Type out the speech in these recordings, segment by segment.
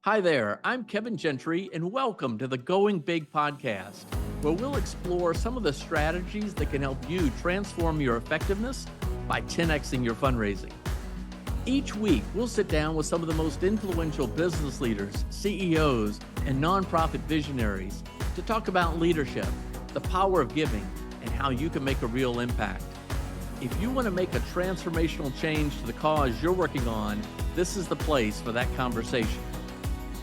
Hi there, I'm Kevin Gentry, and welcome to the Going Big podcast, where we'll explore some of the strategies that can help you transform your effectiveness by 10xing your fundraising. Each week, we'll sit down with some of the most influential business leaders, CEOs, and nonprofit visionaries to talk about leadership, the power of giving, and how you can make a real impact. If you want to make a transformational change to the cause you're working on, this is the place for that conversation.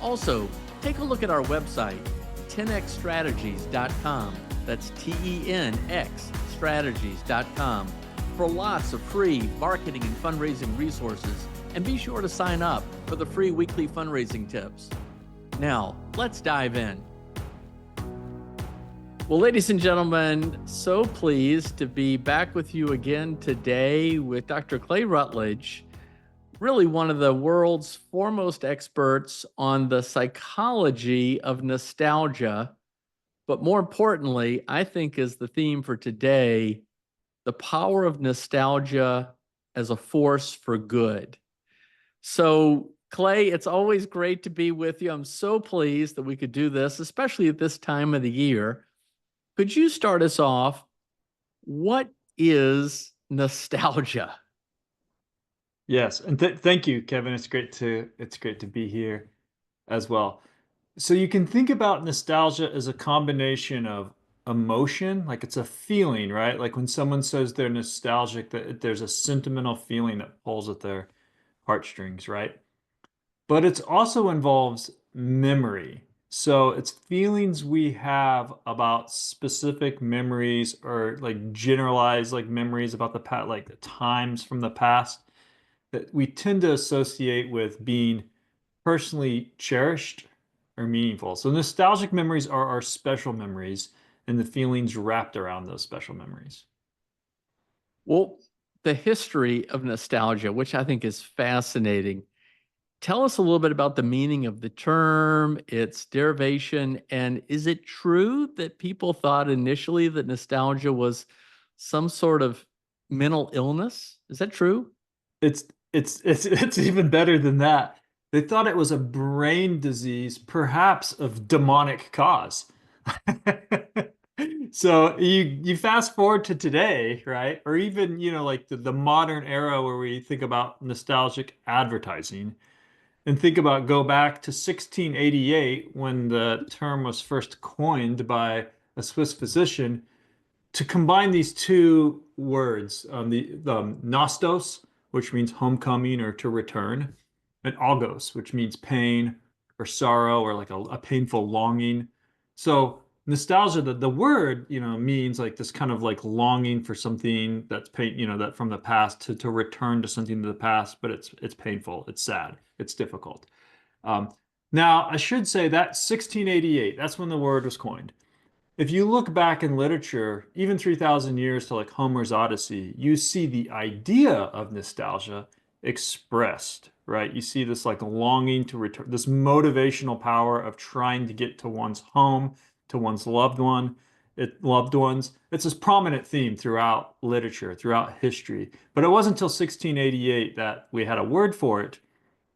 Also, take a look at our website, 10xstrategies.com. That's TENX strategies.com for lots of free marketing and fundraising resources. And be sure to sign up for the free weekly fundraising tips. Now, let's dive in. Well, ladies and gentlemen, so pleased to be back with you again today with Dr. Clay Routledge, really one of the world's foremost experts on the psychology of nostalgia. But more importantly, I think is the theme for today, the power of nostalgia as a force for good. So, Clay, it's always great to be with you. I'm so pleased that we could do this, especially at this time of the year. Could you start us off? What is nostalgia? Yes, and thank you, Kevin. It's great to be here as well. So you can think about nostalgia as a combination of emotion, like it's a feeling, right? Like when someone says they're nostalgic, that there's a sentimental feeling that pulls at their heartstrings, right? But it also involves memory. So it's feelings we have about specific memories or like generalized like memories about the past, like the times from the past that we tend to associate with being personally cherished or meaningful. So nostalgic memories are our special memories and the feelings wrapped around those special memories. Well, the history of nostalgia, which I think is fascinating. Tell us a little bit about the meaning of the term, its derivation, and is it true that people thought initially that nostalgia was some sort of mental illness? Is that true? It's it's even better than that. They thought it was a brain disease, perhaps of demonic cause. So you fast forward to today, right? Or even, like the modern era where we think about nostalgic advertising and think about go back to 1688 when the term was first coined by a Swiss physician to combine these two words, the nostos, which means homecoming or to return, and agos, which means pain or sorrow or like a painful longing. So nostalgia, the word, means like this kind of like longing for something that's pain, that from the past to return to something to the past, but it's painful, it's sad, it's difficult. Um, Now, I should say that 1688, that's when the word was coined. If you look back in literature, even 3,000 years to like Homer's Odyssey, you see the idea of nostalgia expressed, right? You see this like longing to return, this motivational power of trying to get to one's home, to one's loved ones. It's this prominent theme throughout literature, throughout history. But it wasn't until 1688 that we had a word for it.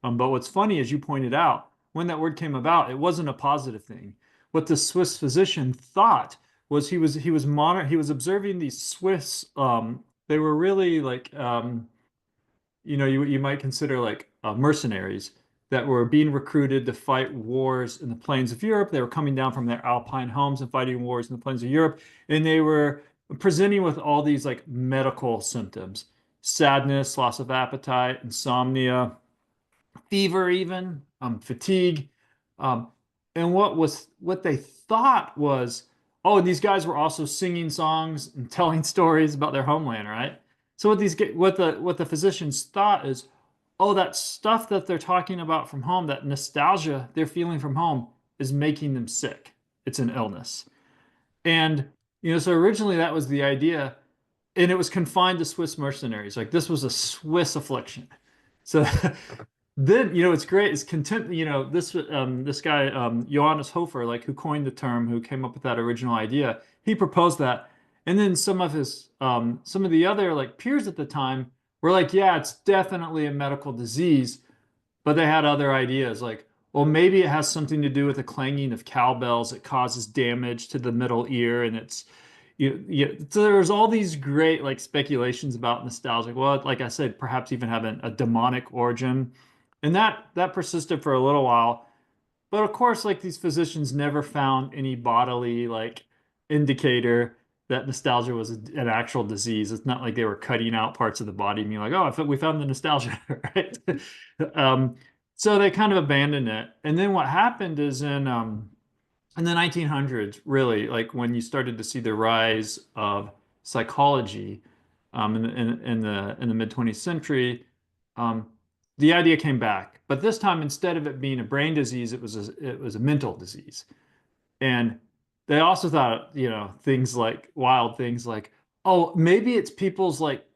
But what's funny, as you pointed out, when that word came about, it wasn't a positive thing. What the Swiss physician thought was he was observing these Swiss. They were really like you might consider like mercenaries that were being recruited to fight wars in the plains of Europe. They were coming down from their alpine homes and fighting wars in the plains of Europe, and they were presenting with all these like medical symptoms: sadness, loss of appetite, insomnia, fever, even fatigue. Um, and what they thought was, oh, these guys were also singing songs and telling stories about their homeland, right? So what the physicians thought is, oh, that stuff that they're talking about from home, that nostalgia they're feeling from home, is making them sick. It's an illness. And so originally that was the idea, and it was confined to Swiss mercenaries. Like this was a Swiss affliction. So then, it's great. It's content. This guy, Johannes Hofer, like who coined the term, who came up with that original idea, he proposed that. And then some of the other like peers at the time were like, yeah, it's definitely a medical disease. But they had other ideas like, well, maybe it has something to do with the clanging of cowbells. It causes damage to the middle ear, and it's so there's all these great like speculations about nostalgia. Well, like I said, perhaps even having a demonic origin, and that persisted for a little while. But of course, like these physicians never found any bodily like indicator that nostalgia was an actual disease. It's not like they were cutting out parts of the body and being like, oh, I thought we found the nostalgia, right? Um, so they kind of abandoned it. And then what happened is in the 1900s, really, like when you started to see the rise of psychology in the mid 20th century, um, the idea came back. But this time, instead of it being a brain disease, it was a mental disease. And they also thought, things like wild things like, oh, maybe it's people's like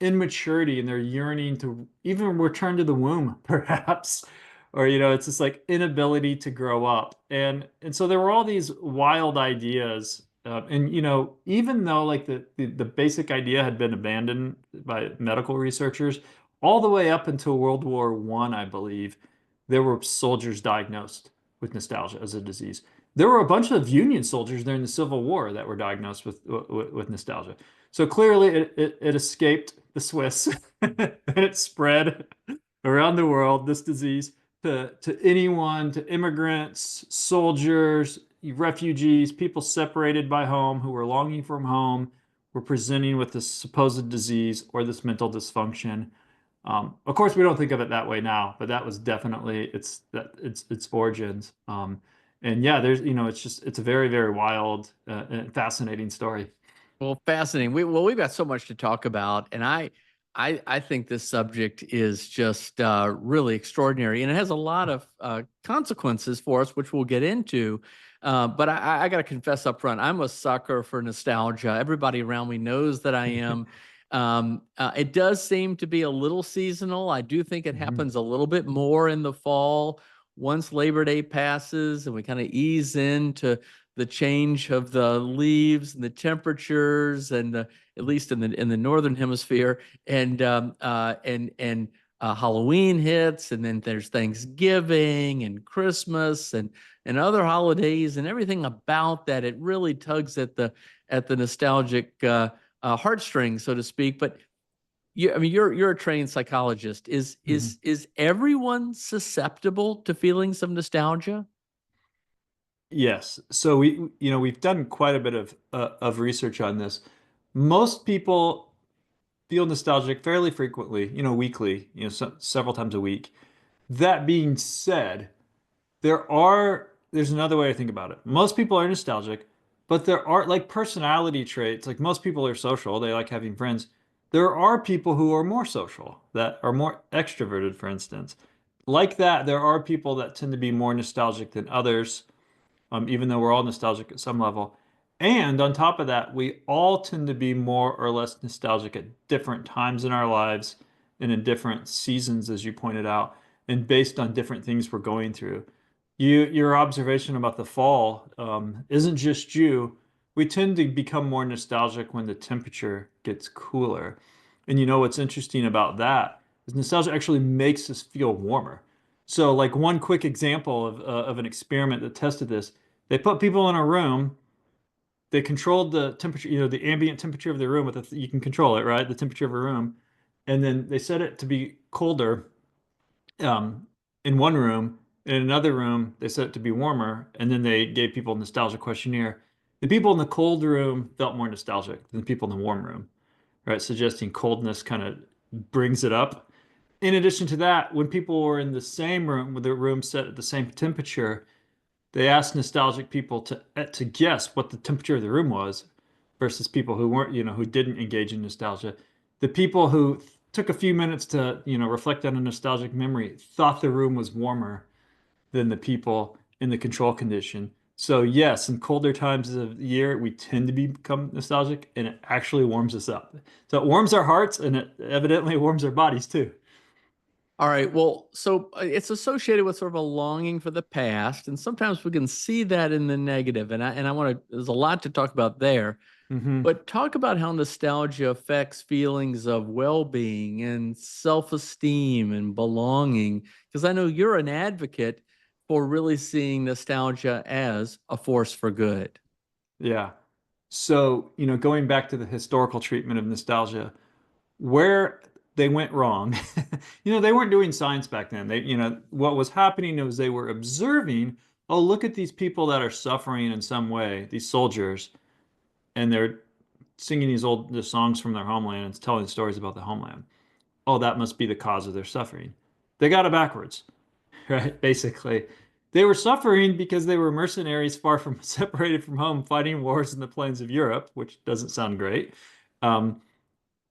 immaturity and they're yearning to even return to the womb, perhaps. Or, it's just like inability to grow up. And so there were all these wild ideas. And, even though like the basic idea had been abandoned by medical researchers, all the way up until World War I believe, there were soldiers diagnosed with nostalgia as a disease. There were a bunch of Union soldiers during the Civil War that were diagnosed with nostalgia. So clearly it escaped the Swiss and it spread around the world, this disease, to anyone, to immigrants, soldiers, refugees, people separated by home who were longing from home, were presenting with this supposed disease or this mental dysfunction. Of course, we don't think of it that way now, but that was definitely its origins. And yeah, it's a very, very wild and fascinating story. Well, fascinating. We've got so much to talk about, and I think this subject is just really extraordinary, and it has a lot of consequences for us, which we'll get into. But I got to confess up front, I'm a sucker for nostalgia. Everybody around me knows that I am. It does seem to be a little seasonal. I do think it Mhm. happens a little bit more in the fall once Labor Day passes, and we kind of ease into the change of the leaves and the temperatures and at least in the northern hemisphere and Halloween hits, and then there's Thanksgiving and Christmas and other holidays and everything about that. It really tugs at the nostalgic heartstrings, so to speak. But I mean, you're a trained psychologist. Is Mhm. is is everyone susceptible to feelings of nostalgia? Yes. So we've done quite a bit of research on this. Most people feel nostalgic fairly frequently, weekly, several times a week. That being said, there's another way to think about it. Most people are nostalgic, but there are like personality traits. Like most people are social, they like having friends. There are people who are more social, that are more extroverted, for instance. Like that, there are people that tend to be more nostalgic than others, even though we're all nostalgic at some level. And on top of that, we all tend to be more or less nostalgic at different times in our lives and in different seasons, as you pointed out, and based on different things we're going through. Your observation about the fall, isn't just you. We tend to become more nostalgic when the temperature gets cooler. And what's interesting about that is nostalgia actually makes us feel warmer. So, like one quick example of an experiment that tested this, they put people in a room. They controlled the temperature, the ambient temperature of the room you can control it, right? The temperature of a room, and then they set it to be colder um, in one room. In another room, they set it to be warmer, and then they gave people a nostalgia questionnaire. The people in the cold room felt more nostalgic than the people in the warm room, right? Suggesting coldness kind of brings it up. In addition to that, when people were in the same room with the room set at the same temperature, they asked nostalgic people to guess what the temperature of the room was versus people who weren't, who didn't engage in nostalgia. The people who took a few minutes to, reflect on a nostalgic memory thought the room was warmer than the people in the control condition. So yes, in colder times of the year, we tend to become nostalgic and it actually warms us up. So it warms our hearts and it evidently warms our bodies too. All right. Well, so it's associated with sort of a longing for the past, and sometimes we can see that in the negative. And I want to. There's a lot to talk about there, Hmm. but talk about how nostalgia affects feelings of well-being and self-esteem and belonging. Because I know you're an advocate for really seeing nostalgia as a force for good? Yeah. So, going back to the historical treatment of nostalgia, where they went wrong, they weren't doing science back then. What was happening was they were observing, oh, look at these people that are suffering in some way, these soldiers, and they're singing the songs from their homeland and telling stories about the homeland. Oh, that must be the cause of their suffering. They got it backwards, right? Basically, they were suffering because they were mercenaries far from separated from home, fighting wars in the plains of Europe, which doesn't sound great. Um,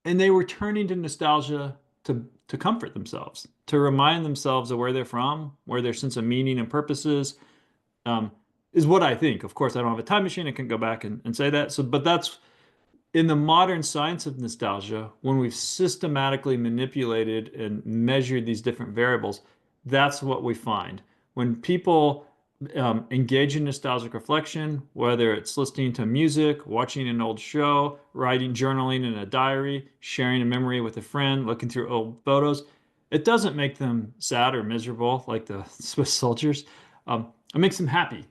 and they were turning to nostalgia to comfort themselves, to remind themselves of where they're from, where their sense of meaning and purposes um, is what I think. Of course, I don't have a time machine. I can go back and say that. So, but that's in the modern science of nostalgia, when we've systematically manipulated and measured these different variables, that's what we find. When people engage in nostalgic reflection, whether it's listening to music, watching an old show, writing, journaling in a diary, sharing a memory with a friend, looking through old photos, it doesn't make them sad or miserable like the Swiss soldiers. It makes them happy.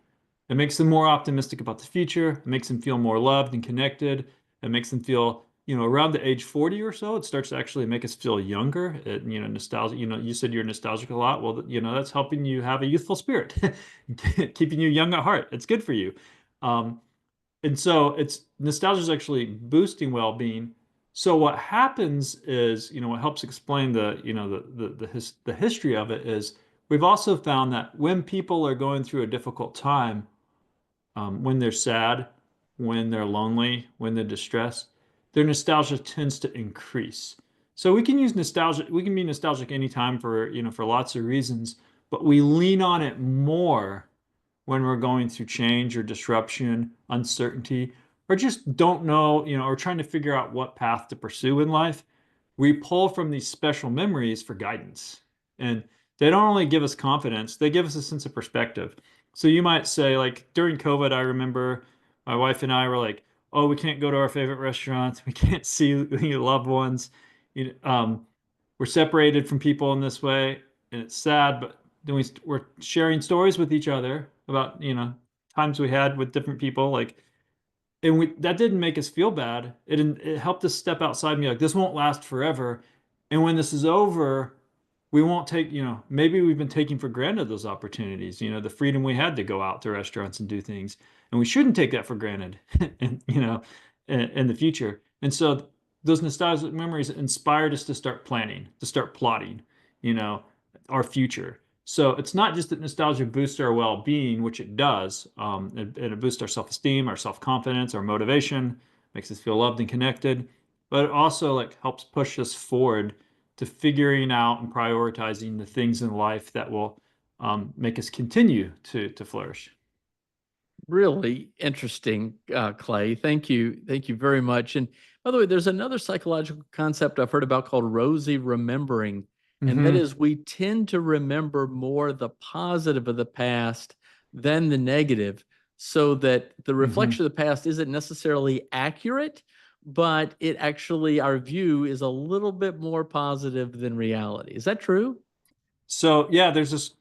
It makes them more optimistic about the future. It makes them feel more loved and connected. It makes them feel, around the age 40 or so, it starts to actually make us feel younger. Nostalgia, you said you're nostalgic a lot. Well, that's helping you have a youthful spirit, keeping you young at heart. It's good for you. Um, and so it's nostalgia is actually boosting well-being. So what happens is, what helps explain the history of it is we've also found that when people are going through a difficult time, when they're sad, when they're lonely, when they're distressed, their nostalgia tends to increase. So we can use nostalgia, we can be nostalgic anytime for lots of reasons, but we lean on it more when we're going through change or disruption, uncertainty, or just don't know, or trying to figure out what path to pursue in life. We pull from these special memories for guidance. And they don't only give us confidence, they give us a sense of perspective. So you might say, like during COVID, I remember my wife and I were like, oh, we can't go to our favorite restaurants. We can't see loved ones. We're separated from people in this way, and it's sad, but then we're sharing stories with each other about, times we had with different people, like, and that didn't make us feel bad. It helped us step outside and be like, this won't last forever. And when this is over, we won't take, maybe we've been taking for granted those opportunities, the freedom we had to go out to restaurants and do things. And we shouldn't take that for granted, and, in the future. And so those nostalgic memories inspired us to start planning, to start plotting, you know, our future. So it's not just that nostalgia boosts our well-being, which it does, and it boosts our self-esteem, our self-confidence, our motivation, makes us feel loved and connected, but it also like helps push us forward to figuring out and prioritizing the things in life that will make us continue to flourish. Really interesting, Clay. Thank you. Thank you very much. And by the way, there's another psychological concept I've heard about called rosy remembering. And that Hmm. is we tend to remember more the positive of the past than the negative, so that the Hmm. reflection of the past isn't necessarily accurate, but it actually, our view is a little bit more positive than reality. Is that true? So yeah, there's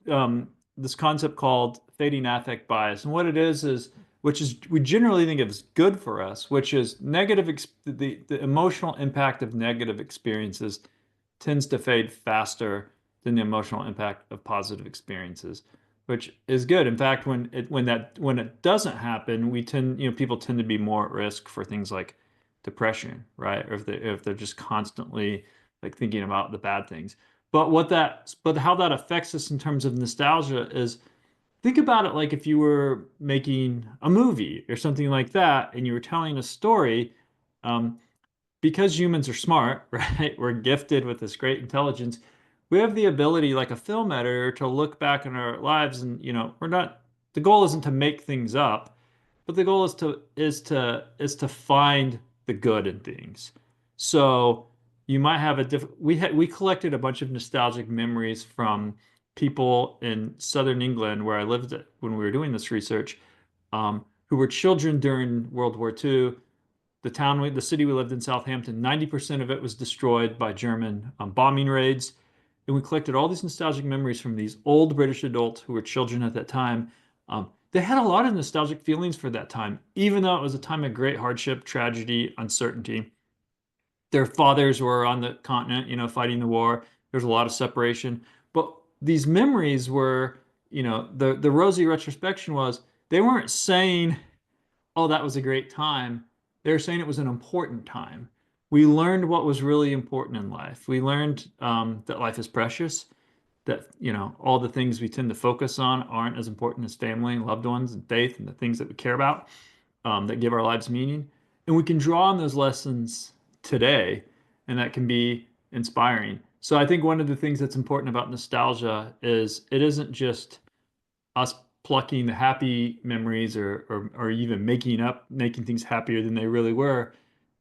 this concept called fading affect bias, and what it is which is we generally think of as good for us, which is the emotional impact of negative experiences tends to fade faster than the emotional impact of positive experiences, which is good. In fact, when it doesn't happen, people tend to be more at risk for things like depression, right? Or if they're just constantly like thinking about the bad things. But how that affects us in terms of nostalgia is think about it like if you were making a movie or something like that, and you were telling a story. Um, because humans are smart, right? We're gifted with this great intelligence. We have the ability, like a film editor, to look back in our lives and, we're not, the goal isn't to make things up, but the goal is to find the good in things. So you might have we collected a bunch of nostalgic memories from people in southern England where I lived when we were doing this research, who were children during World War II. The city we lived in, Southampton, 90% of it was destroyed by German bombing raids. and we collected all these nostalgic memories from these old British adults who were children at that time. They had a lot of nostalgic feelings for that time, even though it was a time of great hardship, tragedy, uncertainty. Their fathers were on the continent, fighting the war. There's a lot of separation. But these memories were, the rosy retrospection was they weren't saying, oh, that was a great time. They were saying it was an important time. We learned what was really important in life. We learned that life is precious, that, all the things we tend to focus on aren't as important as family and loved ones and faith and the things that we care about, that give our lives meaning. And we can draw on those lessons today, and that can be inspiring. So I think one of the things that's important about nostalgia is it isn't just us plucking the happy memories or even making things happier than they really were.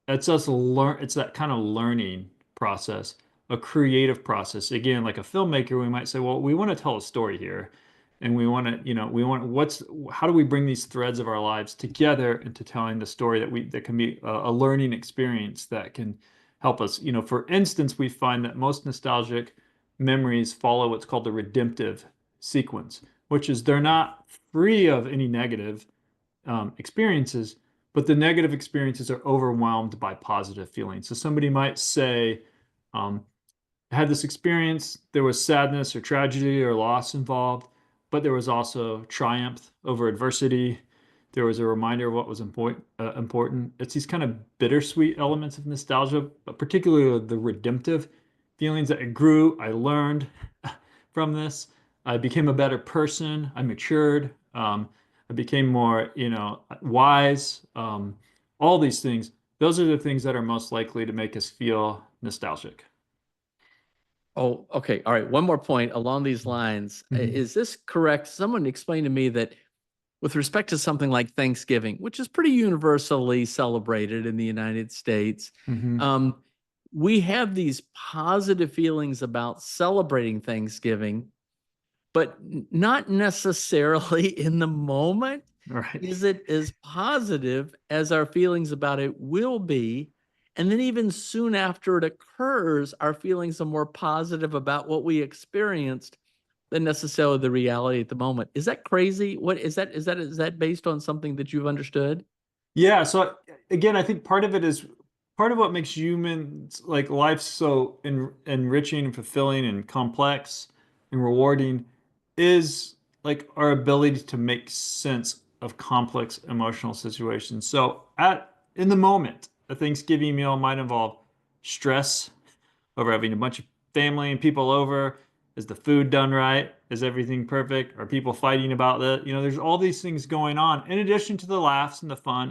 It's that kind of learning process, a creative process. Again, like a filmmaker, we might say, well, we want to tell a story here. And we want to, how do we bring these threads of our lives together into telling the story that can be a learning experience that can help us. For instance, we find that most nostalgic memories follow what's called the redemptive sequence, which is they're not free of any negative experiences, but the negative experiences are overwhelmed by positive feelings. So somebody might say, um, I had this experience, there was sadness or tragedy or loss involved, but there was also triumph over adversity. There was a reminder of what was important. It's these kind of bittersweet elements of nostalgia, but particularly the redemptive feelings that I grew, I learned from this. I became a better person. I matured. I became more, wise. All these things. Those are the things that are most likely to make us feel nostalgic. Oh, okay. All right. One more point along these lines. Mhm. Is this correct? Someone explained to me that with respect to something like Thanksgiving, which is pretty universally celebrated in the United States, Mhm. um, we have these positive feelings about celebrating Thanksgiving, but not necessarily in the moment Right. is it as positive as our feelings about it will be. And then even soon after it occurs, our feelings are more positive about what we experienced than necessarily the reality at the moment. Is that crazy? What is that based on something that you've understood? Yeah, so again, I think part of what makes humans like life so enriching and fulfilling and complex and rewarding is like our ability to make sense of complex emotional situations. So at in the moment, a Thanksgiving meal might involve stress over having a bunch of family and people over. Is the food done right? Is everything perfect? Are people fighting about that? There's all these things going on. In addition to the laughs and the fun,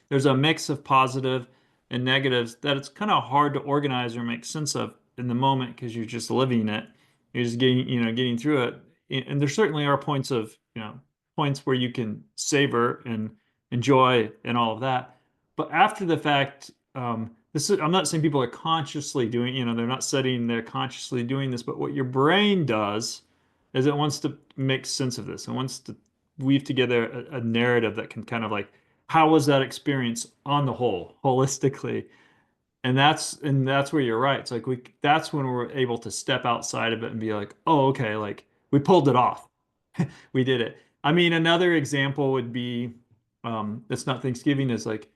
there's a mix of positive and negatives that it's kind of hard to organize or make sense of in the moment because you're just living it. You're just getting through it. And there certainly are points where you can savor and enjoy and all of that. But after the fact, I'm not saying people are consciously doing, they're not sitting there consciously doing this, but what your brain does is it wants to make sense of this. It wants to weave together a narrative that can kind of like, how was that experience on the whole, holistically? And that's where you're right. It's like that's when we're able to step outside of it and be like, oh, okay, like we pulled it off. We did it. I mean, another example would be, that's not Thanksgiving, is like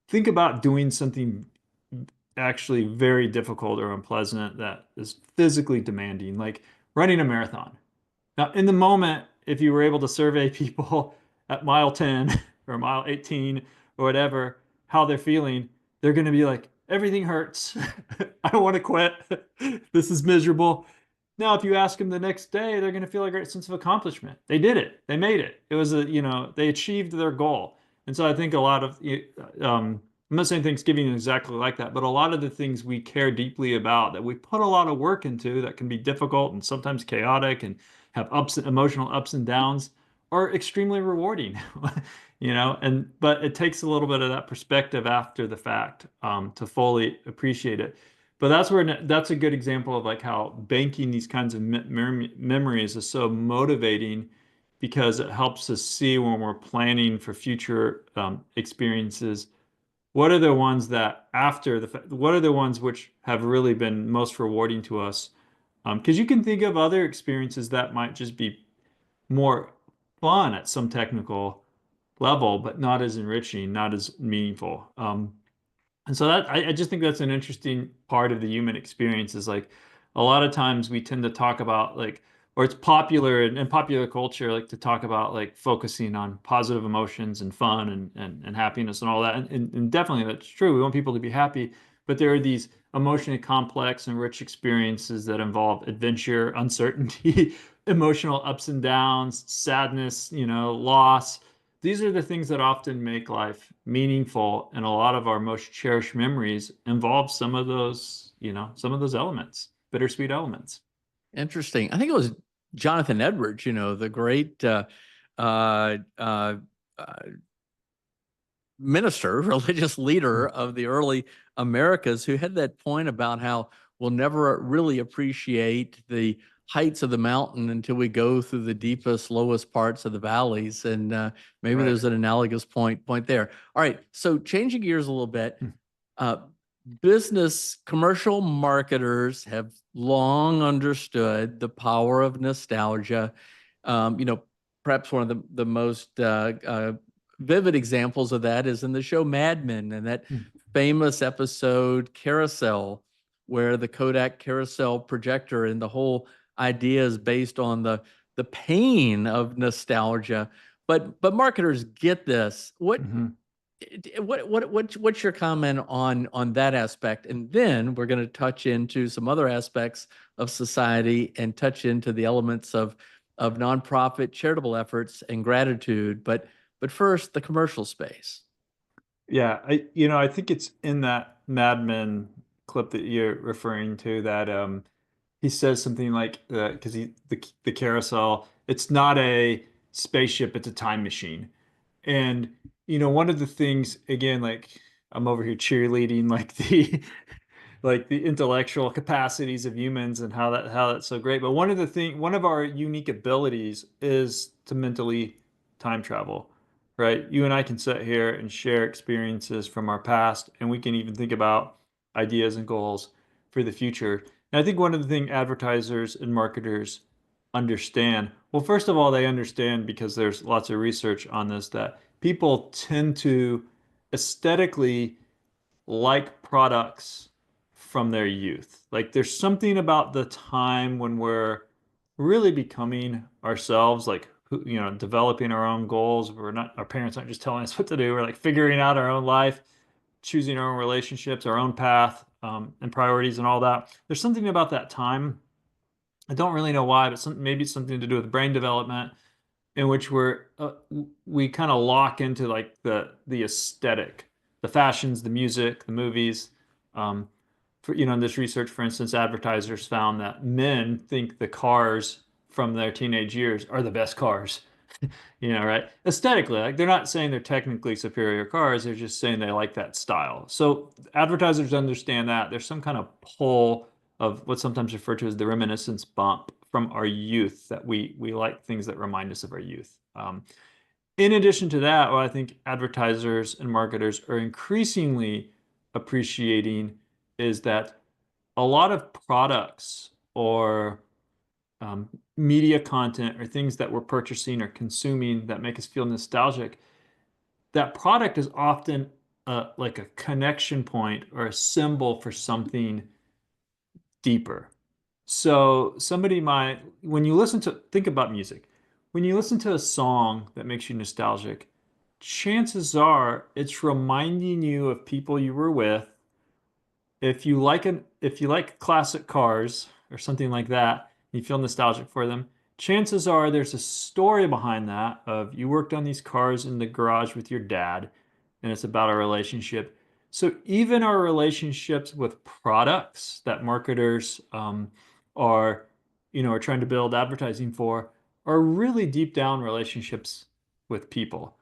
think about doing something actually very difficult or unpleasant that is physically demanding, like running a marathon. Now, in the moment, if you were able to survey people at mile 10 or mile 18 or whatever, how they're feeling, they're going to be like, everything hurts. I want to quit. This is miserable. Now, if you ask them the next day, they're going to feel a great sense of accomplishment. They did it. They made it. It was they achieved their goal. And so I think a lot of, I'm not saying Thanksgiving is exactly like that, but a lot of the things we care deeply about that we put a lot of work into that can be difficult and sometimes chaotic and have emotional ups and downs are extremely rewarding, but it takes a little bit of that perspective after the fact, to fully appreciate it. But that's a good example of like how banking these kinds of memories is so motivating because it helps us see when we're planning for future experiences what are the ones which have really been most rewarding to us, Because you can think of other experiences that might just be more fun at some technical level, but not as enriching, not as meaningful. And so that I just think that's an interesting part of the human experience is like a lot of times we tend to talk about like, or it's popular in popular culture, like to talk about like focusing on positive emotions and fun and happiness and all that. And definitely that's true. We want people to be happy, but there are these emotionally complex and rich experiences that involve adventure, uncertainty, emotional ups and downs, sadness, loss. These are the things that often make life meaningful, and a lot of our most cherished memories involve some of those elements, bittersweet elements. Interesting. I think it was Jonathan Edwards, the great uh, uh, uh, minister, religious leader of the early Americas, who had that point about how we'll never really appreciate the heights of the mountain until we go through the deepest, lowest parts of the valleys. And maybe Right. there's an analogous point there. All right. So changing gears a little bit, uh, commercial marketers have long understood the power of nostalgia. Um, you know, Perhaps one of the most vivid examples of that is in the show Mad Men and that famous episode Carousel, where the Kodak carousel projector and the whole idea is based on the pain of nostalgia. But marketers get this. Mm-hmm. What's your comment on that aspect? And then we're going to touch into some other aspects of society and touch into the elements of nonprofit charitable efforts and gratitude. But first, the commercial space. Yeah, I think it's in that Mad Men clip that you're referring to that he says something like because the carousel, it's not a spaceship, it's a time machine. And one of the things again, like I'm over here cheerleading like the like the intellectual capacities of humans and how that's so great. But one of our unique abilities is to mentally time travel, right? You and I can sit here and share experiences from our past, and we can even think about ideas and goals for the future. And I think one of the things advertisers and marketers understand, well, first of all, they understand because there's lots of research on this that people tend to aesthetically like products from their youth. Like there's something about the time when we're really becoming ourselves, like developing our own goals. We're not, our parents aren't just telling us what to do. We're like figuring out our own life, choosing our own relationships, our own path, and priorities and all that. There's something about that time. I don't really know why, but maybe it's something to do with brain development in which we kind of lock into like the aesthetic, the fashions, the music, the movies. Um, in this research, for instance, advertisers found that men think the cars from their teenage years are the best cars. Right? Aesthetically, like they're not saying they're technically superior cars, they're just saying they like that style. So advertisers understand that there's some kind of pull of what's sometimes referred to as the reminiscence bump from our youth that we like things that remind us of our youth. In addition to that, what I think advertisers and marketers are increasingly appreciating is that a lot of products or media content or things that we're purchasing or consuming that make us feel nostalgic, that product is often like a connection point or a symbol for something deeper. So somebody might, when you listen to, think about music. When you listen to a song that makes you nostalgic, chances are it's reminding you of people you were with. If you like classic cars or something like that, you feel nostalgic for them, chances are there's a story behind that of you worked on these cars in the garage with your dad, and it's about a relationship. So even our relationships with products that marketers are, are trying to build advertising for, are really deep down relationships with people.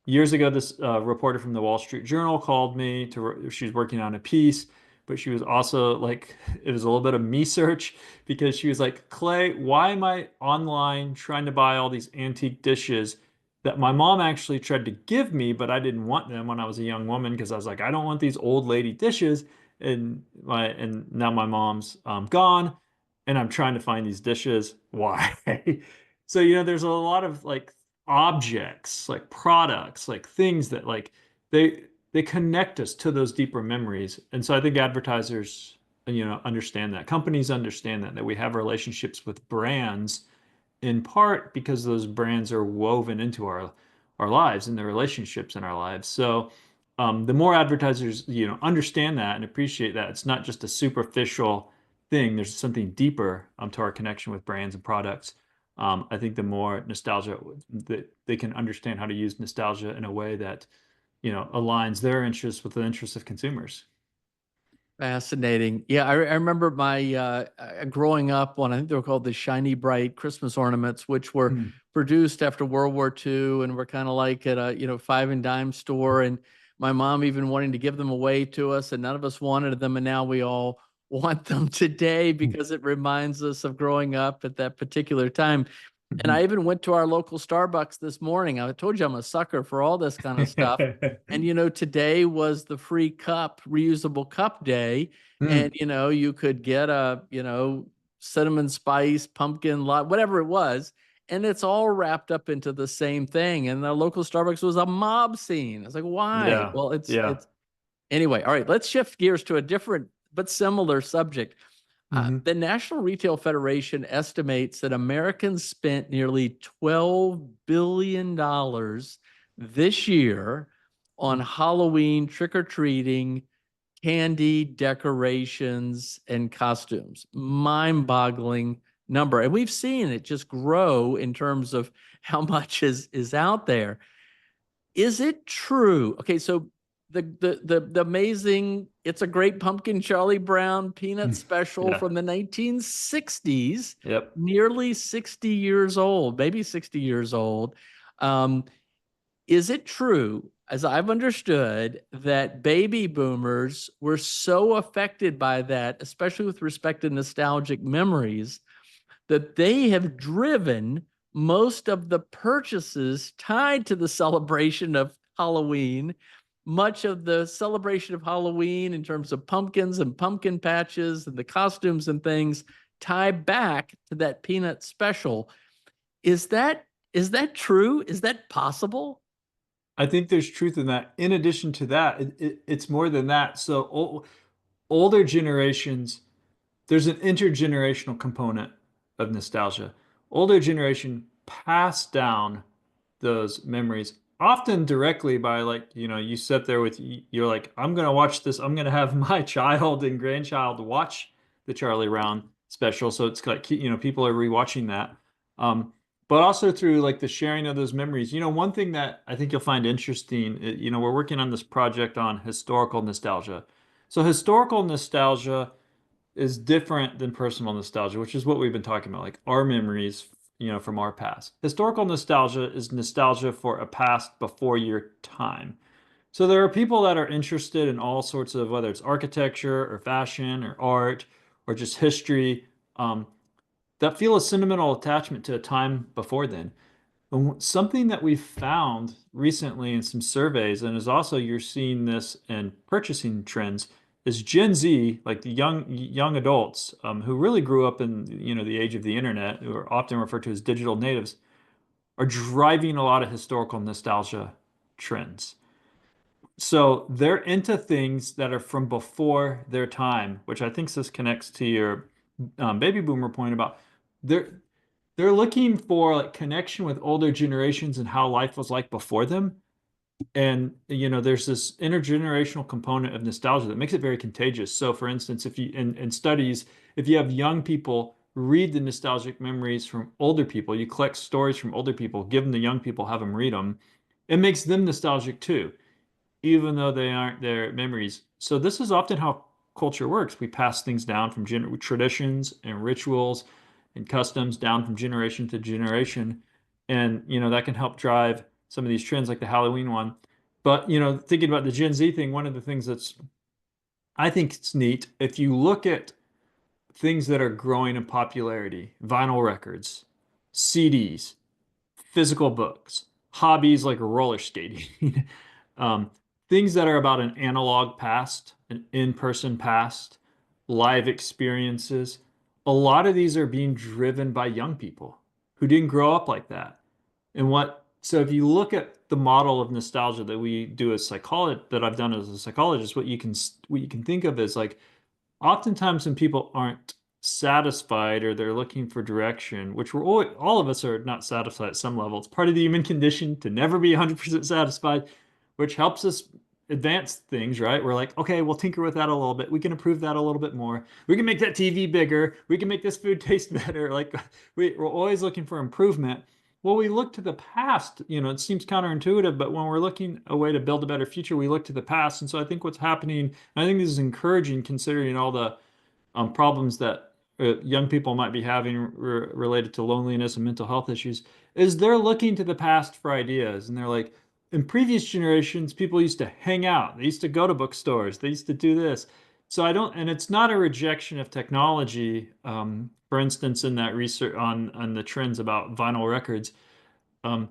Years ago, this reporter from the Wall Street Journal called me she's working on a piece, but she was also like, it was a little bit of me search because she was like, Clay, why am I online trying to buy all these antique dishes that my mom actually tried to give me, but I didn't want them when I was a young woman because I was like, I don't want these old lady dishes. And now my mom's gone. and I'm trying to find these dishes. Why? So, there's a lot of like objects, like products, like things that like they connect us to those deeper memories. And so I think advertisers, understand that. Companies understand that we have relationships with brands in part because those brands are woven into our lives and the relationships in our lives. So the more advertisers understand that and appreciate that it's not just a superficial thing. There's something deeper to our connection with brands and products. I think the more nostalgia that they can understand how to use nostalgia in a way that aligns their interests with the interests of consumers. Fascinating. Yeah, I remember my growing up on, I think they were called the shiny bright Christmas ornaments, which were Mm. produced after World War II and were kind of like at a, five and dime store. And my mom even wanting to give them away to us, and none of us wanted them. And now we all want them today because it reminds us of growing up at that particular time. And I even went to our local Starbucks this morning. I told you I'm a sucker for all this kind of stuff. And today was the free cup, reusable cup day. And Mm. you could get a, cinnamon spice, pumpkin, whatever it was. And it's all wrapped up into the same thing. And the local Starbucks was a mob scene. I was like, why? Yeah. Well, Yeah. it's anyway. All right, let's shift gears to a different but similar subject. Hmm. The National Retail Federation estimates that Americans spent nearly $12 billion this year on Halloween trick-or-treating, candy, decorations, and costumes. Mind-boggling number. And we've seen it just grow in terms of how much is out there. Is it true? Okay, so the amazing It's a Great Pumpkin Charlie Brown peanut special Yeah. from the 1960s, Yep. nearly 60 years old, maybe 60 years old. Um, is it true, as I've understood, that baby boomers were so affected by that, especially with respect to nostalgic memories, that they have driven most of the purchases tied to the celebration of Halloween? Much of the celebration of Halloween, in terms of pumpkins and pumpkin patches and the costumes and things, tie back to that peanut special. Is that true? Is that possible? I think there's truth in that. In addition to that, it's more than that. So older generations, there's an intergenerational component of nostalgia. Older generation pass down those memories often directly by like, you sit there with you're like, I'm gonna watch this. I'm gonna have my child and grandchild watch the Charlie Brown special. So it's like, people are rewatching that. But also through like the sharing of those memories. One thing that I think you'll find interesting, we're working on this project on historical nostalgia. So historical nostalgia is different than personal nostalgia, which is what we've been talking about, like our memories, from our past. Historical nostalgia is nostalgia for a past before your time. So there are people that are interested in all sorts of, whether it's architecture or fashion or art or just history, um, that feel a sentimental attachment to a time before then. And something that we found recently in some surveys, and is also you're seeing this in purchasing trends, is Gen Z, like the young adults who really grew up in the age of the internet, who are often referred to as digital natives, are driving a lot of historical nostalgia trends. So they're into things that are from before their time, which I think this connects to your baby boomer point about they're they're looking for like connection with older generations and how life was like before them. And there's this intergenerational component of nostalgia that makes it very contagious. So for instance, if you in studies, if you have young people read the nostalgic memories from older people, you collect stories from older people, give them to young people, have them read them, it makes them nostalgic too, even though they aren't their memories. So this is often how culture works. We pass things down from traditions and rituals and customs down from generation to generation. And, that can help drive some of these trends like the Halloween one. But, thinking about the Gen Z thing, one of the things that's, I think it's neat, if you look at things that are growing in popularity, vinyl records, CDs, physical books, hobbies like roller skating, um, things that are about an analog past, an in-person past, live experiences. a lot of these are being driven by young people who didn't grow up like that. So if you look at the model of nostalgia that we do as psychologist, that I've done as a psychologist, what you can think of is like oftentimes when people aren't satisfied or they're looking for direction, which all of us are not satisfied at some level. It's part of the human condition to never be 100% satisfied, which helps us advance things, right? We're like, okay, we'll tinker with that a little bit. We can improve that a little bit more. We can make that TV bigger. We can make this food taste better. Like we're always looking for improvement. Well, we look to the past. It seems counterintuitive, but when we're looking a way to build a better future, we look to the past. And so I think what's happening, and I think this is encouraging considering all the problems that young people might be having related to loneliness and mental health issues, is they're looking to the past for ideas. And they're like, in previous generations, people used to hang out. They used to go to bookstores. They used to do this. So I don't, and it's not a rejection of technology. For instance, in that research on the trends about vinyl records, um,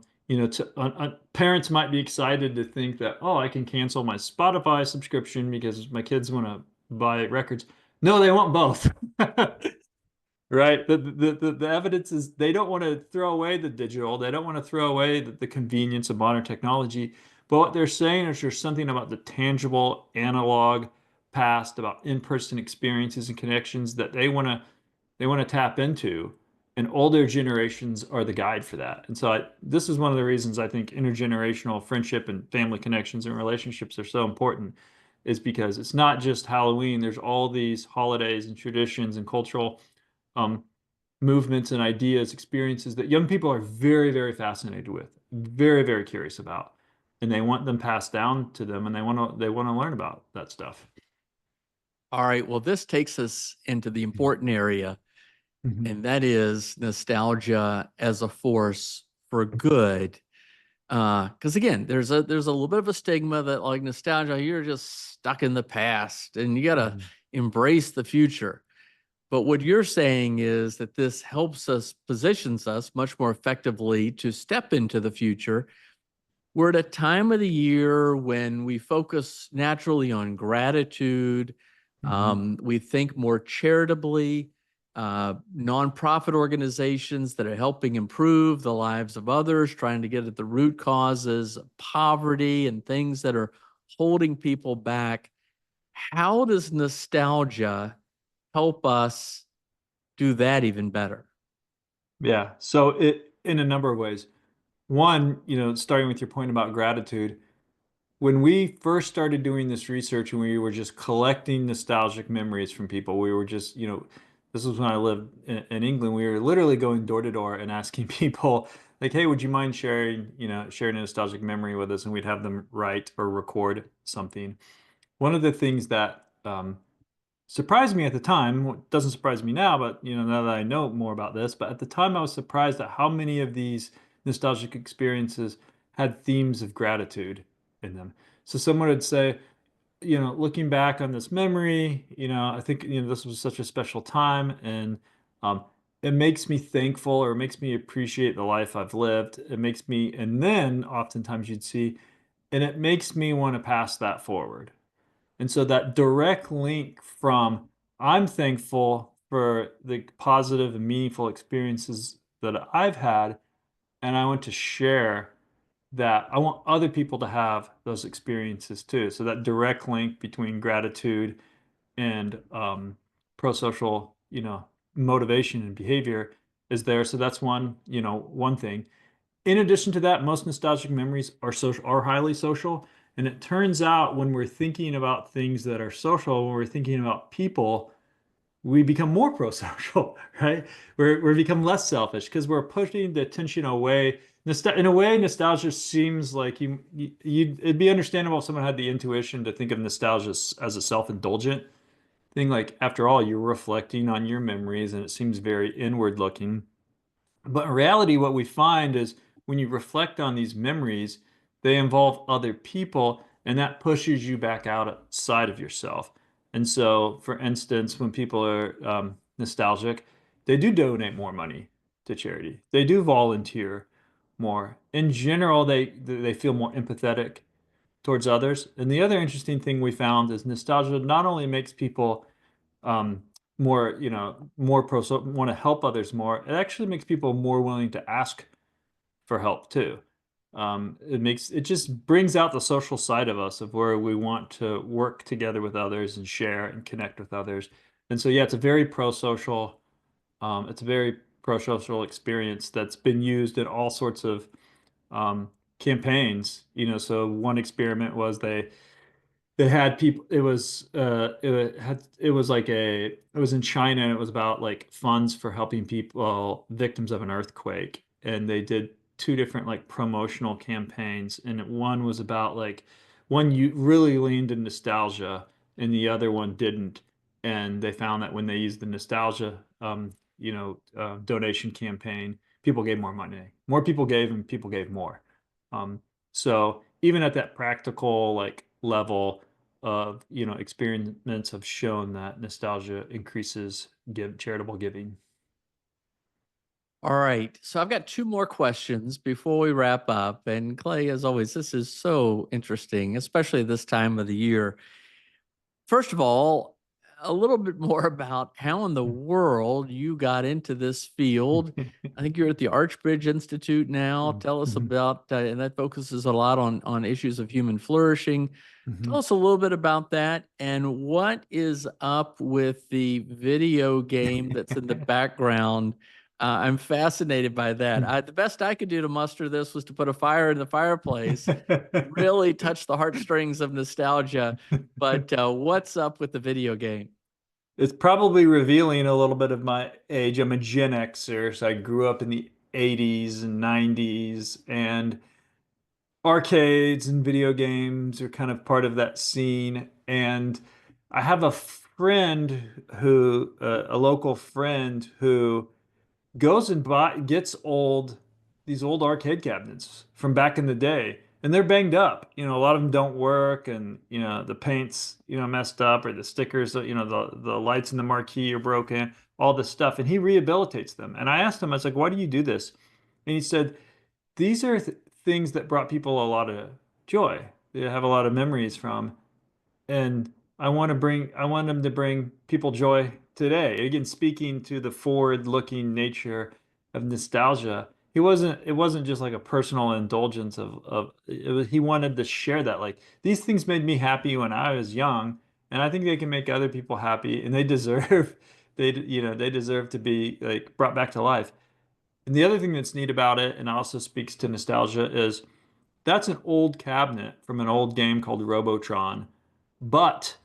parents might be excited to think that, oh, I can cancel my Spotify subscription because my kids want to buy records. No, they want both. Right. The evidence is they don't want to throw away the digital. They don't want to throw away the convenience of modern technology. But what they're saying is there's something about the tangible analog past, about in-person experiences and connections that they want to tap into. And older generations are the guide for that. And so this is one of the reasons I think intergenerational friendship and family connections and relationships are so important, is because it's not just Halloween. There's all these holidays and traditions and cultural um, movements and ideas, experiences that young people are very, very fascinated with, very, very curious about, and they want them passed down to them, and they want to learn about that stuff. All right. Well, this takes us into the important area, Mhm. and that is nostalgia as a force for good. Because again, there's a little bit of a stigma that like nostalgia, you're just stuck in the past and you gotta Mhm. embrace the future. But what you're saying is that this helps us, positions us much more effectively to step into the future. We're at a time of the year when we focus naturally on gratitude. Mhm. We think more charitably. Nonprofit organizations that are helping improve the lives of others, trying to get at the root causes of poverty and things that are holding people back. How does nostalgia help us do that even better? Yeah. So it in a number of ways. One, starting with your point about gratitude, when we first started doing this research and we were just collecting nostalgic memories from people, we were just, this was when I lived in England. We were literally going door to door and asking people, like, hey, would you mind sharing a nostalgic memory with us? And we'd have them write or record something. One of the things that surprised me at the time, what doesn't surprise me now, but now that I know more about this, but at the time I was surprised at how many of these nostalgic experiences had themes of gratitude in them. So someone would say, looking back on this memory, I think, this was such a special time, and um, it makes me thankful, or it makes me appreciate the life I've lived. It makes me, and then oftentimes you'd see, and it makes me want to pass that forward. And so that direct link from I'm thankful for the positive and meaningful experiences that I've had, and I want to share that. I want other people to have those experiences too. So that direct link between gratitude and pro-social, motivation and behavior is there. So that's one thing. In addition to that, most nostalgic memories are highly social. And it turns out when we're thinking about things that are social, when we're thinking about people, we become more pro-social, right? We become less selfish because we're pushing the attention away. In a way, nostalgia seems like it'd be understandable if someone had the intuition to think of nostalgia as a self-indulgent thing. Like, after all, you're reflecting on your memories and it seems very inward looking. But in reality, what we find is when you reflect on these memories, they involve other people, and that pushes you back outside of yourself. And so, for instance, when people are nostalgic, they do donate more money to charity. They do volunteer more. In general, they feel more empathetic towards others. And the other interesting thing we found is nostalgia not only makes people um, more, more pro want to help others more, it actually makes people more willing to ask for help too. It just brings out the social side of us of where we want to work together with others and share and connect with others. And so, yeah, it's a very pro-social experience that's been used in all sorts of um, campaigns. So one experiment was they had people, it was in China, and it was about like funds for helping people victims of an earthquake, and they did two different like promotional campaigns, and one was about like one you really leaned in nostalgia and the other one didn't. And they found that when they used the nostalgia donation campaign, people gave more money, more people gave, and people gave more. So even at that practical like level of, experiments have shown that nostalgia increases charitable giving. All right. So I've got two more questions before we wrap up. And Clay, as always, this is so interesting, especially this time of the year. First of all, a little bit more about how in the world you got into this field. I think you're at the Archbridge Institute now. Tell us Mhm. about, and that focuses a lot on issues of human flourishing. Tell Mhm. us a little bit about that and what is up with the video game that's in the background. I'm fascinated by that. The best I could do to muster this was to put a fire in the fireplace, really touch the heartstrings of nostalgia. But what's up with the video game? It's probably revealing a little bit of my age. I'm a Gen Xer, so I grew up in the 80s and 90s, and arcades and video games are kind of part of that scene. And I have a friend a local friend who goes and gets these old arcade cabinets from back in the day, and they're banged up. A lot of them don't work, and the paint's messed up, or the stickers, the lights in the marquee are broken, all this stuff, and he rehabilitates them. And I asked him, I was like, "Why do you do this?" And he said, "These are things that brought people a lot of joy. They have a lot of memories from." And I want them to bring people joy today. Again, speaking to the forward-looking nature of nostalgia, it wasn't just like a personal indulgence he wanted to share that. Like, these things made me happy when I was young, and I think they can make other people happy, and they deserve, they deserve to be like brought back to life. And the other thing that's neat about it, and also speaks to nostalgia, is that's an old cabinet from an old game called Robotron. But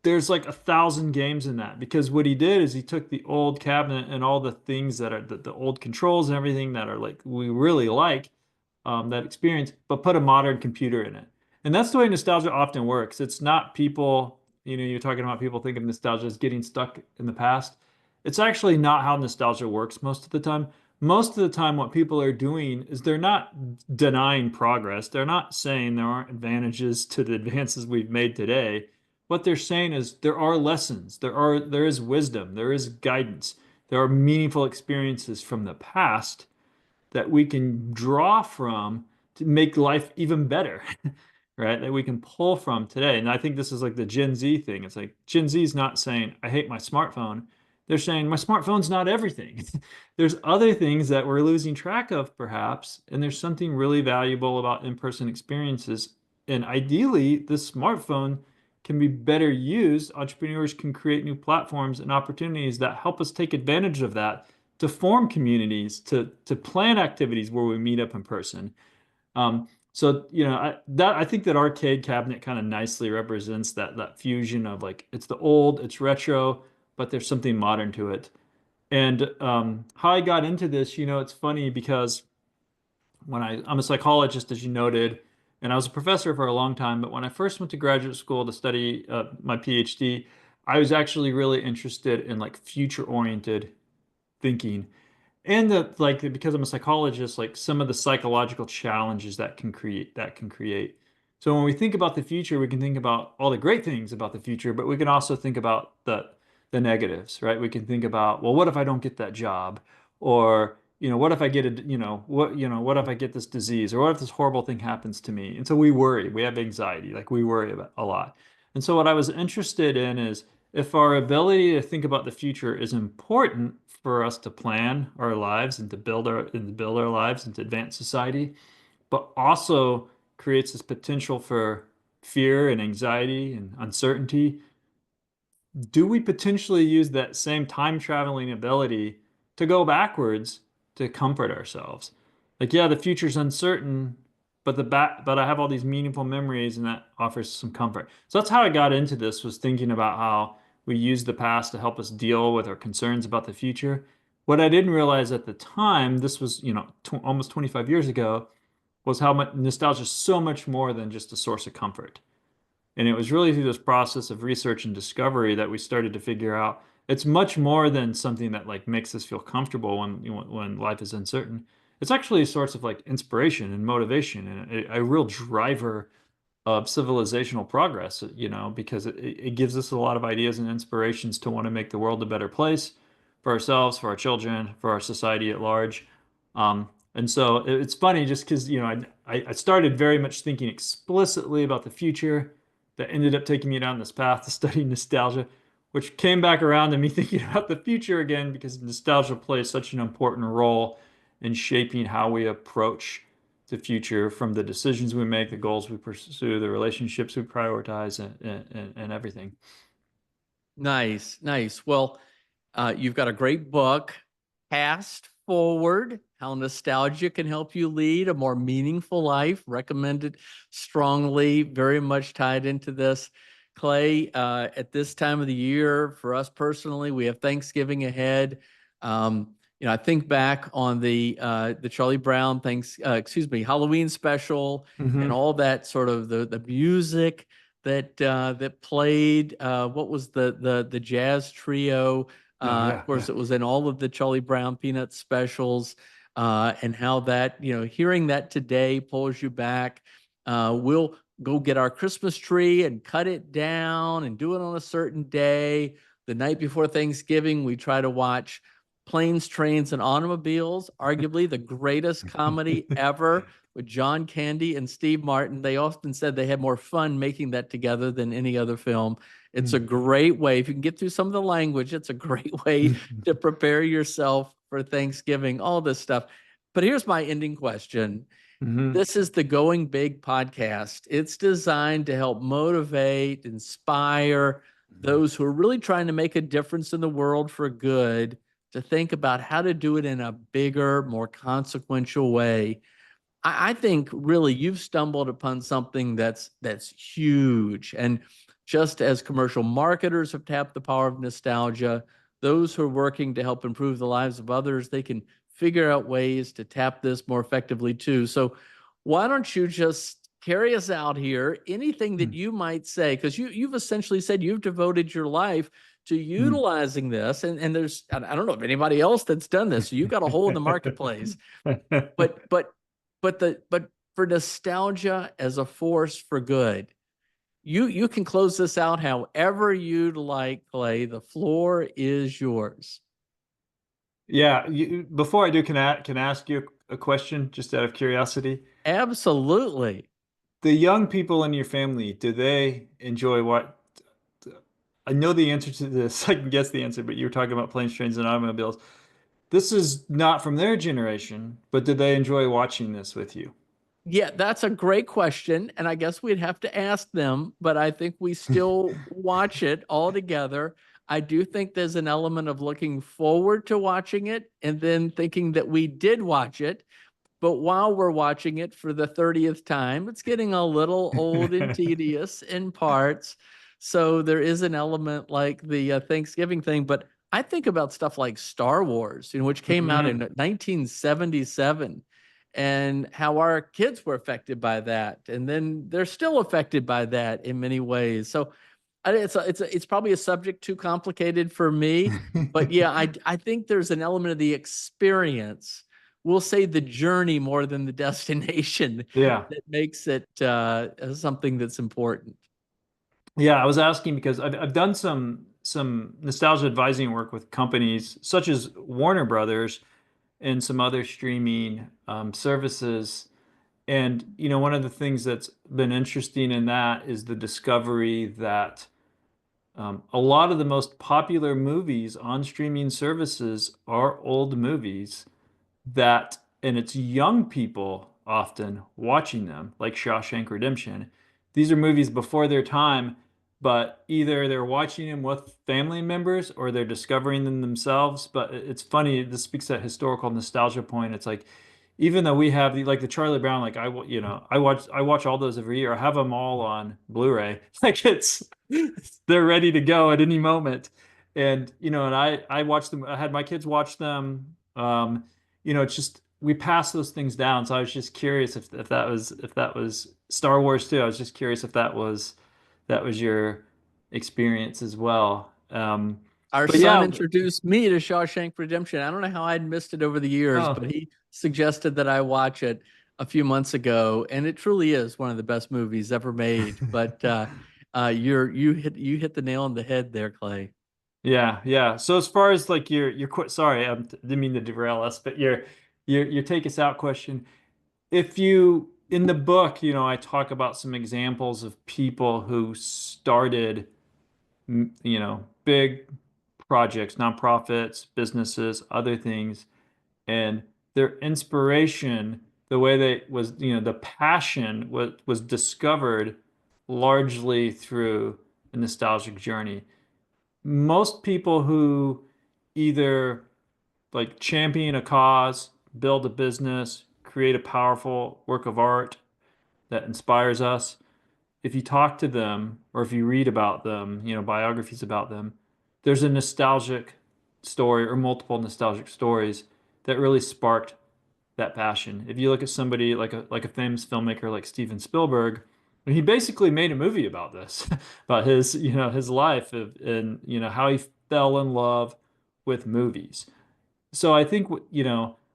there's like 1,000 games in that, because what he did is he took the old cabinet and all the things that are the old controls and everything that are like we really like, that experience, but put a modern computer in it. And that's the way nostalgia often works. It's not people, you're talking about people think of nostalgia as getting stuck in the past. It's actually not how nostalgia works most of the time. Most of the time, what people are doing is they're not denying progress. They're not saying there aren't advantages to the advances we've made today. What they're saying is there are lessons, there is wisdom, there is guidance, there are meaningful experiences from the past that we can draw from to make life even better, right? That we can pull from today. And I think this is like the Gen Z thing. It's like Gen Z is not saying, I hate my smartphone. They're saying, my smartphone's not everything. There's other things that we're losing track of, perhaps. And there's something really valuable about in-person experiences. And ideally, the smartphone can be better used. Entrepreneurs can create new platforms and opportunities that help us take advantage of that to form communities, to plan activities where we meet up in person. So I think that arcade cabinet kind of nicely represents that fusion of like it's the old, it's retro, but there's something modern to it. And how I got into this, it's funny because I'm a psychologist, as you noted, and I was a professor for a long time. But when I first went to graduate school to study my PhD, I was actually really interested in like future-oriented thinking, and because I'm a psychologist, like some of the psychological challenges that can create. So when we think about the future, we can think about all the great things about the future, but we can also think about the negatives, right? We can think about, well, what if I don't get that job? Or, what if I get what if I get this disease? Or what if this horrible thing happens to me? And so we worry, we have anxiety, like we worry about a lot. And so what I was interested in is if our ability to think about the future is important for us to plan our lives and to build our lives and to advance society, but also creates this potential for fear and anxiety and uncertainty, do we potentially use that same time traveling ability to go backwards to comfort ourselves? Like, yeah, the future's uncertain, but I have all these meaningful memories and that offers some comfort. So that's how I got into this, was thinking about how we use the past to help us deal with our concerns about the future. What I didn't realize at the time, this was, tw almost 25 years ago, was how much nostalgia is so much more than just a source of comfort. And it was really through this process of research and discovery that we started to figure out it's much more than something that like makes us feel comfortable when life is uncertain. It's actually a source of like inspiration and motivation and a real driver of civilizational progress, because it gives us a lot of ideas and inspirations to want to make the world a better place for ourselves, for our children, for our society at large. And so it's funny just because, I started very much thinking explicitly about the future that ended up taking me down this path to study nostalgia, which came back around to me thinking about the future again because nostalgia plays such an important role in shaping how we approach the future, from the decisions we make, the goals we pursue, the relationships we prioritize, and everything. Nice, nice. Well, you've got a great book, Past Forward: How Nostalgia Can Help You Lead a More Meaningful Life. Recommended strongly, very much tied into this. Clay, at this time of the year, for us personally, we have Thanksgiving ahead. I think back on the Charlie Brown Halloween special, and Hmm. all that sort of the music that played. What was the jazz trio? Oh Of yeah, course, yeah. it was in all of the Charlie Brown Peanut specials, and how that, hearing that today pulls you back. We'll go get our Christmas tree and cut it down and do it on a certain day. The night before Thanksgiving, we try to watch Planes, Trains, and Automobiles, arguably the greatest comedy ever, with John Candy and Steve Martin. They often said they had more fun making that together than any other film. It's a great way. If you can get through some of the language, it's a great way to prepare yourself for Thanksgiving, all this stuff. But here's my ending question. Hmm. This is the Going Big podcast. It's designed to help motivate, inspire those who are really trying to make a difference in the world for good, to think about how to do it in a bigger, more consequential way. I think really you've stumbled upon something that's huge. And just as commercial marketers have tapped the power of nostalgia, those who are working to help improve the lives of others, they can figure out ways to tap this more effectively too. So why don't you just carry us out here? Anything that you might say, because you've essentially said you've devoted your life to utilizing this, and there's, I don't know of anybody else that's done this. So you've got a hole in the marketplace. But but for nostalgia as a force for good, you can close this out however you'd like, Clay. The floor is yours. Yeah, before I do, can I ask you a question just out of curiosity? Absolutely. The young people in your family, do they enjoy what? I know the answer to this. I can guess the answer, but you were talking about planes, trains, and automobiles. This is not from their generation, but did they enjoy watching this with you? Yeah, that's a great question. And I guess we'd have to ask them, but I think we still watch it all together. I do think there's an element of looking forward to watching it and then thinking that we did watch it. But while we're watching it for the 30th time, it's getting a little old and tedious in parts. So there is an element like the Thanksgiving thing. But I think about stuff like Star Wars, which came out in Hmm. 1977, and how our kids were affected by that. And then they're still affected by that in many ways. So it's probably a subject too complicated for me. But yeah, I think there's an element of the experience, we'll say the journey more than the destination, Yeah. that makes it something that's important. Yeah, I was asking because I've done some nostalgia advising work with companies such as Warner Brothers and some other streaming services. And one of the things that's been interesting in that is the discovery that A lot of the most popular movies on streaming services are old movies that, and it's young people often watching them, like Shawshank Redemption. These are movies before their time, but either they're watching them with family members or they're discovering them themselves. But it's funny, this speaks to that historical nostalgia point. It's like, even though we have like the Charlie Brown, like I watch all those every year. I have them all on Blu-ray. Like they're ready to go at any moment. And and I watched them. I had my kids watch them. It's just we pass those things down. So I was just curious if that was Star Wars too. I was just curious if that was your experience as well. Our But son yeah, introduced me to Shawshank Redemption. I don't know how I'd missed it over the years, oh but he suggested that I watch it a few months ago, and it truly is one of the best movies ever made. But you hit the nail on the head there, Clay. yeah, yeah. So as far as like your sorry, I didn't mean to derail us, but your take us out question. If you in the book, I talk about some examples of people who started, big projects, nonprofits, businesses, other things, and their inspiration, the way they was, the passion was discovered largely through a nostalgic journey. Most people who either like champion a cause, build a business, create a powerful work of art that inspires us, if you talk to them or if you read about them, biographies about them, there's a nostalgic story or multiple nostalgic stories that really sparked that passion. If you look at somebody like a famous filmmaker like Steven Spielberg, he basically made a movie about this, about his life and how he fell in love with movies. So I think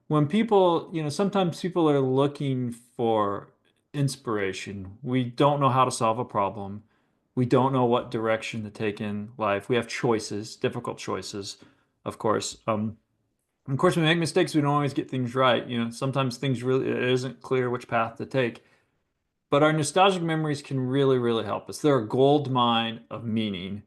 when people, sometimes people are looking for inspiration. We don't know how to solve a problem. We don't know what direction to take in life. We have choices, difficult choices, of course. Of course, we make mistakes. We don't always get things right. Sometimes things really it isn't clear which path to take. But our nostalgic memories can really, really help us. They're a gold mine of meaning.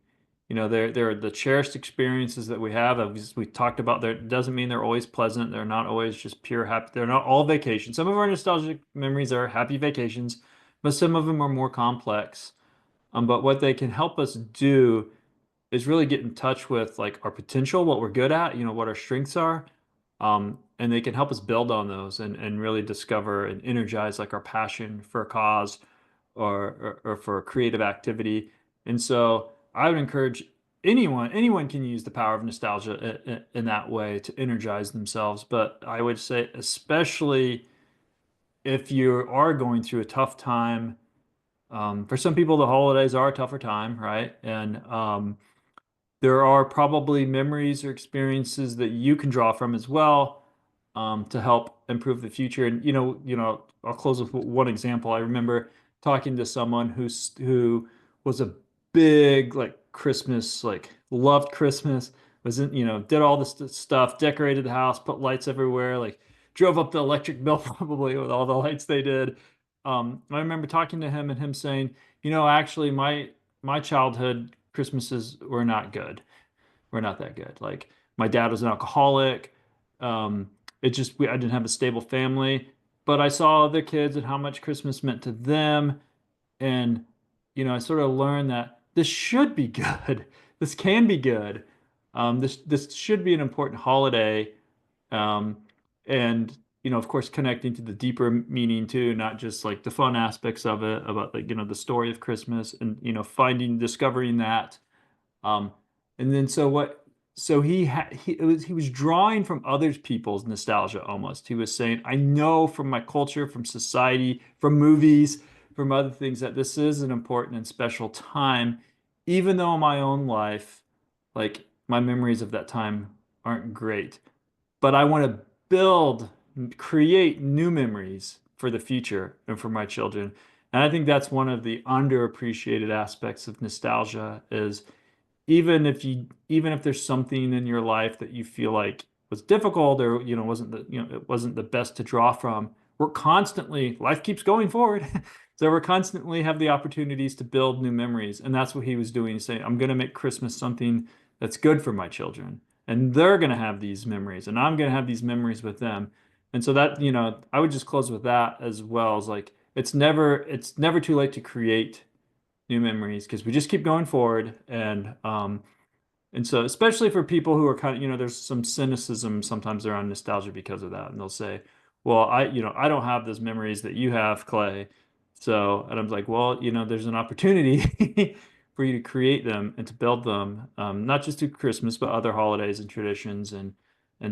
They're the cherished experiences that we have. As we talked about, there doesn't mean they're always pleasant. They're not always just pure happy. They're not all vacations. Some of our nostalgic memories are happy vacations, but some of them are more complex. But what they can help us do is really get in touch with like our potential, what we're good at, what our strengths are. And they can help us build on those and really discover and energize like our passion for a cause or for a creative activity. And so I would encourage anyone can use the power of nostalgia in that way to energize themselves. But I would say, especially if you are going through a tough time, for some people, the holidays are a tougher time, right? And there are probably memories or experiences that you can draw from as well, to help improve the future. And I'll close with one example. I remember talking to someone who was a big like Christmas, like loved Christmas, was in, did all this stuff, decorated the house, put lights everywhere, like drove up the electric bill probably with all the lights they did. I remember talking to him and him saying, actually my childhood Christmases were not good. We're not that good. Like my dad was an alcoholic. I didn't have a stable family, but I saw other kids and how much Christmas meant to them. And, I sort of learned that this should be good. This can be good. This should be an important holiday. Um, and, of course, connecting to the deeper meaning too, not just like the fun aspects of it, about like, the story of Christmas and, discovering that. Um, and then so he was drawing from other people's nostalgia almost. He was saying, I know from my culture, from society, from movies, from other things that this is an important and special time, even though in my own life, like my memories of that time aren't great. But I want to build, create new memories for the future and for my children. And I think that's one of the underappreciated aspects of nostalgia is even if there's something in your life that you feel like was difficult or wasn't the best to draw from, life keeps going forward. So we're constantly have the opportunities to build new memories. And that's what he was doing. He's saying, I'm going to make Christmas something that's good for my children. And they're going to have these memories, and I'm going to have these memories with them. And so that, I would just close with that as well, as like, it's never too late to create new memories, because we just keep going forward. And so, especially for people who are kind of, there's some cynicism sometimes around nostalgia because of that. And they'll say, well, I don't have those memories that you have, Clay. So, and I'm like, well, there's an opportunity for you to create them and to build them, not just through Christmas, but other holidays and traditions. And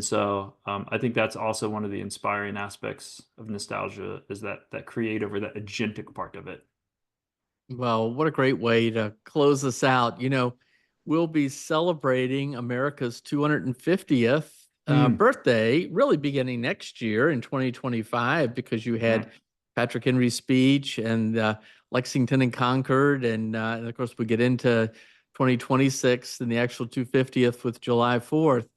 so, I think that's also one of the inspiring aspects of nostalgia, is that creative, or that agentic part of it. Well, what a great way to close this out. We'll be celebrating America's 250th Mm, birthday, really beginning next year in 2025, because you yeah, had Patrick Henry's speech and Lexington and Concord. And of course, we get into 2026 and the actual 250th with July 4th.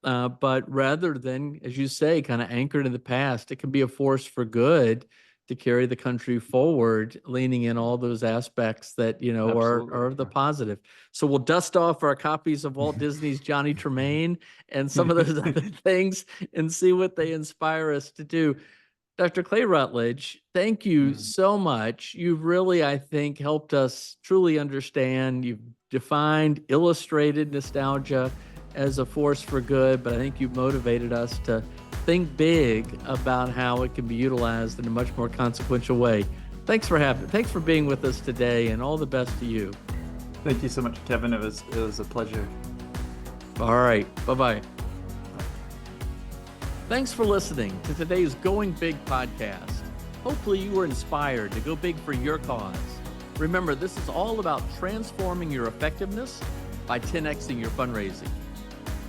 But rather than, as you say, kind of anchored in the past, it can be a force for good to carry the country forward, leaning in all those aspects that, are absolutely. the positive. So we'll dust off our copies of Walt Disney's Johnny Tremaine and some of those other things and see what they inspire us to do. Dr. Clay Routledge, thank you Mm. so much. You've really, I think, helped us truly understand. You've defined, illustrated nostalgia as a force for good, but I think you've motivated us to think big about how it can be utilized in a much more consequential way. Thanks for being with us today, and all the best to you. Thank you so much, Kevin. It was a pleasure. All right. Bye-bye. Thanks for listening to today's Going Big podcast. Hopefully you were inspired to go big for your cause. Remember, this is all about transforming your effectiveness by 10xing your fundraising.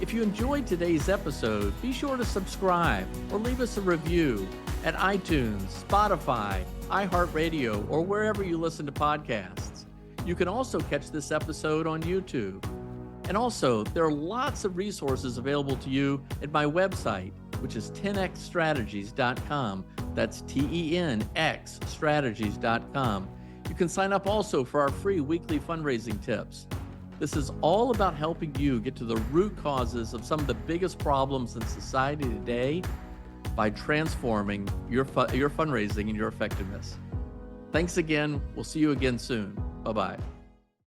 If you enjoyed today's episode, be sure to subscribe or leave us a review at iTunes, Spotify, iHeartRadio, or wherever you listen to podcasts. You can also catch this episode on YouTube. And also, there are lots of resources available to you at my website, which is 10xstrategies.com. That's TENX strategies.com. You can sign up also for our free weekly fundraising tips. This is all about helping you get to the root causes of some of the biggest problems in society today by transforming your fundraising and your effectiveness. Thanks again. We'll see you again soon. Bye-bye.